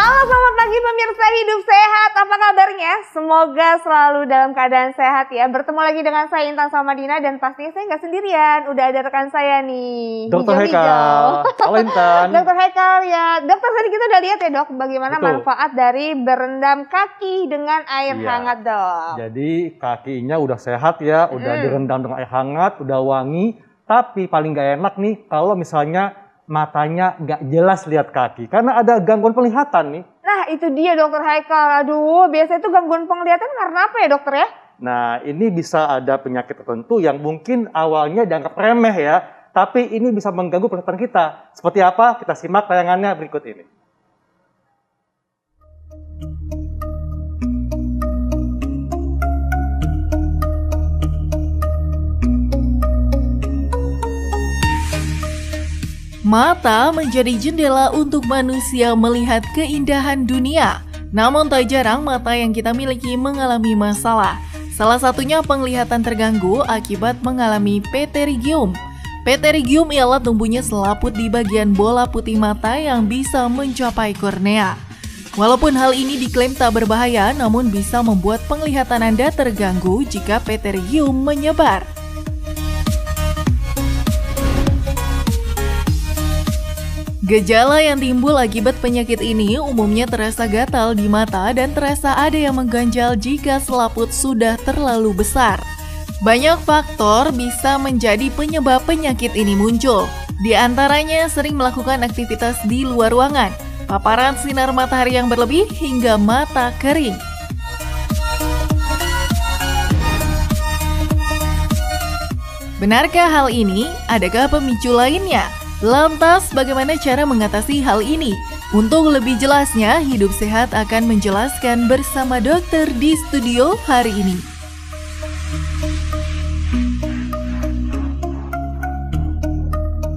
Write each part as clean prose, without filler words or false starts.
Halo, selamat pagi pemirsa Hidup Sehat. Apa kabarnya? Semoga selalu dalam keadaan sehat ya. Bertemu lagi dengan saya Intan Samadina dan pastinya saya nggak sendirian. Udah ada rekan saya nih. Dokter Haikal. Halo Intan. Dokter Haikal ya. Dokter, tadi kita udah lihat ya dok, bagaimana manfaat dari berendam kaki dengan air hangat dok. Jadi kakinya udah sehat ya, udah direndam dengan air hangat, udah wangi. Tapi paling nggak enak nih kalau misalnya matanya nggak jelas lihat kaki karena ada gangguan penglihatan nih. Nah itu dia dokter Haikal. Aduh, biasanya itu gangguan penglihatan karena apa ya dokter ya? Nah ini bisa ada penyakit tertentu yang mungkin awalnya dianggap remeh ya, tapi ini bisa mengganggu penglihatan kita. Seperti apa? Kita simak tayangannya berikut ini. Mata menjadi jendela untuk manusia melihat keindahan dunia. Namun tak jarang mata yang kita miliki mengalami masalah. Salah satunya penglihatan terganggu akibat mengalami pterygium. Pterygium ialah tumbuhnya selaput di bagian bola putih mata yang bisa mencapai kornea. Walaupun hal ini diklaim tak berbahaya, namun bisa membuat penglihatan Anda terganggu jika pterygium menyebar. Gejala yang timbul akibat penyakit ini umumnya terasa gatal di mata dan terasa ada yang mengganjal jika selaput sudah terlalu besar. Banyak faktor bisa menjadi penyebab penyakit ini muncul. Di antaranya sering melakukan aktivitas di luar ruangan, paparan sinar matahari yang berlebih hingga mata kering. Benarkah hal ini? Adakah pemicu lainnya? Lantas, bagaimana cara mengatasi hal ini? Untuk lebih jelasnya, Hidup Sehat akan menjelaskan bersama dokter di studio hari ini.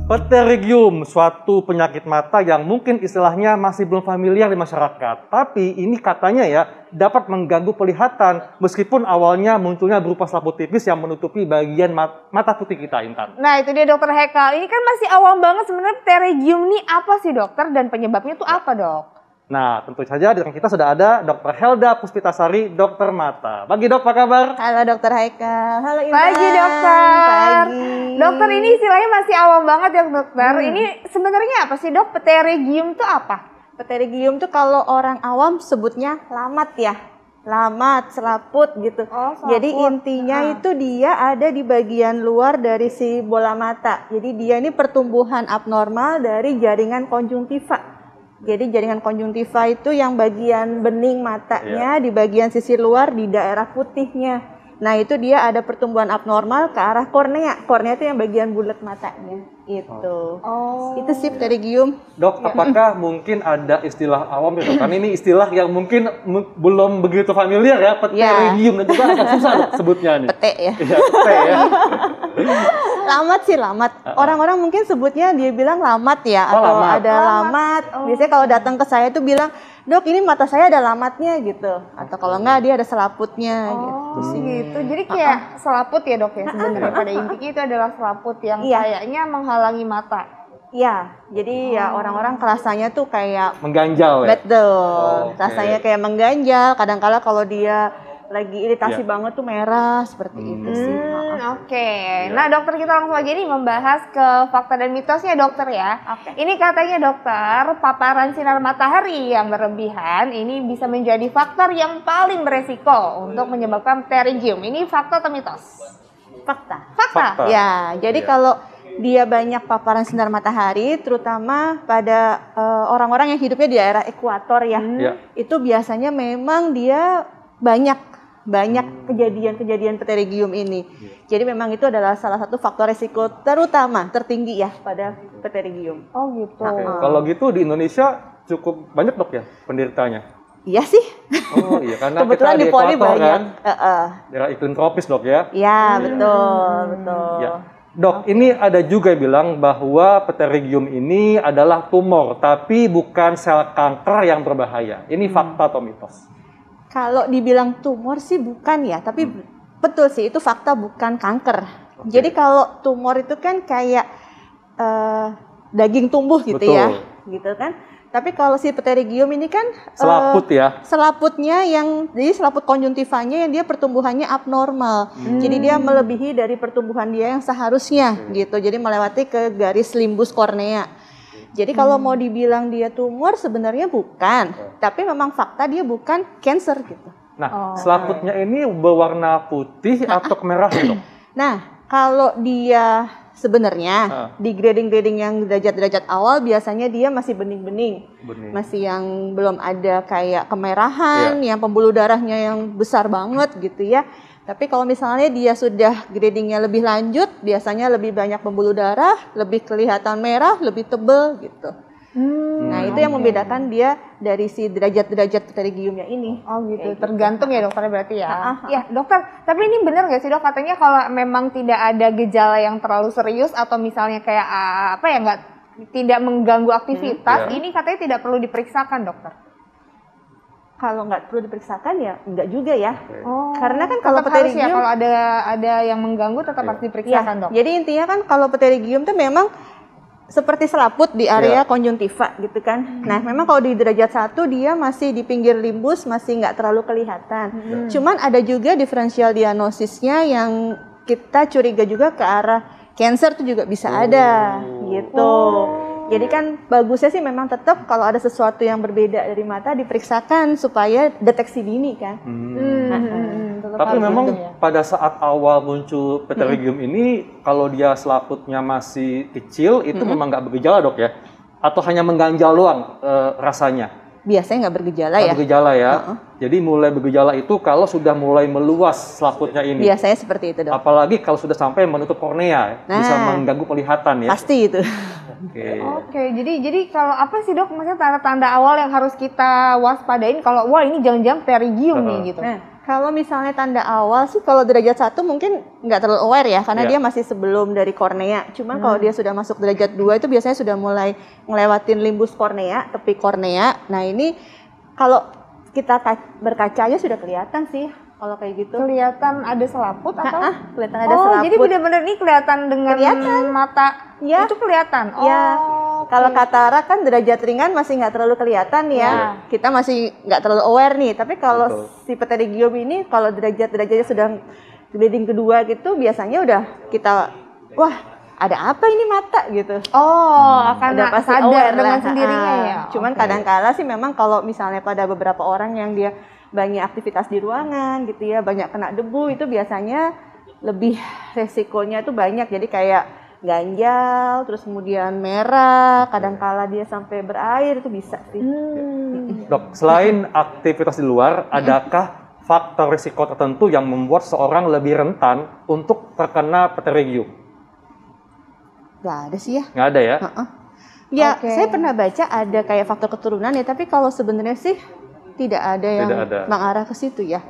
Pterygium, suatu penyakit mata yang mungkin istilahnya masih belum familiar di masyarakat. Tapi ini katanya ya dapat mengganggu penglihatan meskipun awalnya munculnya berupa selaput tipis yang menutupi bagian mata putih kita, Intan. Nah itu dia dokter Haikal. Ini kan masih awam banget sebenarnya pterygium ini apa sih dokter dan penyebabnya itu apa dok? Nah, tentu saja di depan kita sudah ada Dr. Helda Puspitasari, dokter mata. Pagi dok, apa kabar? Halo dokter Haikal. Halo Intan. Pagi dokter. Pagi. Dokter, ini istilahnya masih awam banget ya dokter. Ini sebenarnya apa sih dok? Pterygium itu apa? Pterygium tuh kalau orang awam sebutnya lamat ya. Lamat, selaput gitu. Oh, selaput. Jadi intinya itu dia ada di bagian luar dari si bola mata. Jadi dia ini pertumbuhan abnormal dari jaringan konjungtiva. Jadi jaringan konjungtiva itu yang bagian bening matanya di bagian sisi luar di daerah putihnya. Nah itu dia ada pertumbuhan abnormal ke arah kornea. Kornea itu yang bagian bulat matanya. Itu. Itu sih pterygium. Dok, apakah mungkin ada istilah awam ya dok? Kan ini istilah yang mungkin belum begitu familiar ya, pterygium dan juga agak susah dok sebutnya nih. Pete ya. Iya, pete ya. Lamat sih lamat. Orang-orang mungkin sebutnya dia bilang lamat ya atau lamat. ada lamat. Biasanya kalau datang ke saya tuh bilang, "Dok, ini mata saya ada lamatnya" gitu. Atau kalau enggak dia ada selaputnya gitu sih. Gitu. Jadi kayak selaput ya dok ya sebenarnya pada intinya itu adalah selaput yang kayaknya menghalangi mata. Iya, jadi ya orang-orang kerasanya tuh kayak mengganjal ya. Betul. Rasanya kayak mengganjal. Kadang-kala kalau dia lagi iritasi banget tuh merah seperti itu sih. Oke. Nah dokter, kita langsung aja nih membahas ke fakta dan mitosnya dokter ya. Ini katanya dokter, paparan sinar matahari yang berlebihan ini bisa menjadi faktor yang paling beresiko untuk menyebabkan pterygium. Ini fakta atau mitos? Fakta. Ya, jadi kalau dia banyak paparan sinar matahari, terutama pada orang-orang yang hidupnya di daerah ekuator ya, itu biasanya memang dia banyak kejadian pterygium ini. Jadi memang itu adalah salah satu faktor resiko tertinggi ya pada pterygium. Oh gitu. Kalau gitu di Indonesia cukup banyak dok ya penderitanya? Iya sih. Oh iya, karena kebetulan kita di Poli ekuator banyak. Kan, daerah iklim tropis dok ya? Iya betul. Ya. Dok, ini ada juga yang bilang bahwa pterygium ini adalah tumor, tapi bukan sel kanker yang berbahaya. Ini fakta atau mitos? Kalau dibilang tumor sih bukan ya, tapi betul sih itu fakta bukan kanker. Jadi kalau tumor itu kan kayak daging tumbuh gitu ya, gitu kan. Tapi kalau si pterygium ini kan Selaput ya. selaputnya jadi selaput konjungtivanya yang dia pertumbuhannya abnormal. Jadi dia melebihi dari pertumbuhan dia yang seharusnya gitu. Jadi melewati ke garis limbus kornea. Jadi kalau mau dibilang dia tumor sebenarnya bukan, tapi memang fakta dia bukan cancer gitu. Nah, selaputnya ini berwarna putih atau kemerahan, Dok? Nah, kalau dia sebenarnya di grading-grading yang derajat-derajat awal biasanya dia masih bening-bening. Masih yang belum ada kayak kemerahan, yang pembuluh darahnya yang besar banget gitu ya. Tapi kalau misalnya dia sudah gradingnya lebih lanjut, biasanya lebih banyak pembuluh darah, lebih kelihatan merah, lebih tebel gitu. Nah, itu yang membedakan dia dari si derajat-derajat pterygiumnya ini. Oh gitu, tergantung ya dokternya berarti ya. Ya dokter, tapi ini benar nggak sih dok, katanya kalau memang tidak ada gejala yang terlalu serius atau misalnya kayak tidak mengganggu aktivitas, ini katanya tidak perlu diperiksakan dokter. Kalau nggak perlu diperiksakan ya enggak juga ya. Karena kan kalau pterygium kalau ada yang mengganggu tetap harus diperiksakan dok. Jadi intinya kan kalau pterygium itu memang seperti selaput di area konjungtiva gitu kan. Nah, memang kalau di derajat 1 dia masih di pinggir limbus, masih nggak terlalu kelihatan. Cuman ada juga diferensial diagnosisnya yang kita curiga juga ke arah cancer itu juga bisa ada gitu. Jadi kan bagusnya sih memang tetap kalau ada sesuatu yang berbeda dari mata diperiksakan supaya deteksi dini kan. Tapi memang pada saat awal muncul pterygium ini, kalau dia selaputnya masih kecil, itu memang nggak bergejala dok ya? Atau hanya mengganjal doang rasanya? Biasanya nggak bergejala ya. Bergejala ya. Jadi mulai bergejala itu kalau sudah mulai meluas selaputnya ini. Biasanya seperti itu dok. Apalagi kalau sudah sampai menutup kornea, bisa mengganggu penglihatan ya. Pasti itu. Oke, jadi kalau apa sih dok, maksudnya tanda-tanda awal yang harus kita waspadain kalau wah ini jangan-jangan pterygium nih gitu. Nah, kalau misalnya tanda awal sih kalau derajat 1 mungkin nggak terlalu aware ya karena dia masih sebelum dari kornea. Cuman kalau dia sudah masuk derajat 2 itu biasanya sudah mulai ngelewatin limbus kornea, tepi kornea. Nah, ini kalau kita berkaca aja sudah kelihatan sih. Kalau kayak gitu kelihatan ada selaput atau kelihatan ada selaput. Jadi benar-benar ini kelihatan dengan mata itu kelihatan. Kalau katarak kan derajat ringan masih nggak terlalu kelihatan ya. Kita masih nggak terlalu aware nih. Tapi kalau si pterygium ini kalau derajat-derajatnya sudah grading kedua gitu biasanya udah kita wah ada apa ini mata gitu. Akan udah pasti sadar aware dengan lah. sendirinya ya. Cuman kadang-kala sih memang kalau misalnya pada beberapa orang yang dia banyak aktivitas di ruangan gitu ya, banyak kena debu itu biasanya lebih resikonya itu banyak. Jadi kayak ganjal, terus kemudian merah, kadang-kala dia sampai berair itu bisa sih. Dok, selain aktivitas di luar, adakah faktor risiko tertentu yang membuat seorang lebih rentan untuk terkena pterygium? Gak ada sih ya. Nggak ada ya? Ya, saya pernah baca ada kayak faktor keturunan ya, tapi kalau sebenarnya sih tidak ada yang mengarah ke situ ya.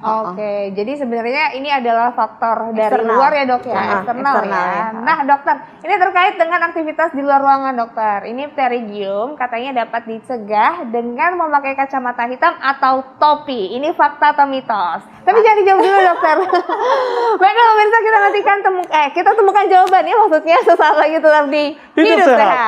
Oke, jadi sebenarnya ini adalah faktor dari luar ya dok ya, eksternal ya. Nah dokter, ini terkait dengan aktivitas di luar ruangan dokter. Ini pterygium katanya dapat dicegah dengan memakai kacamata hitam atau topi. Ini fakta atau mitos? Tapi jangan dijawab dulu dokter. Baiklah pemirsa, kita nantikan kita temukan jawabannya maksudnya sesaat lagi tetap di Hidup Sehat.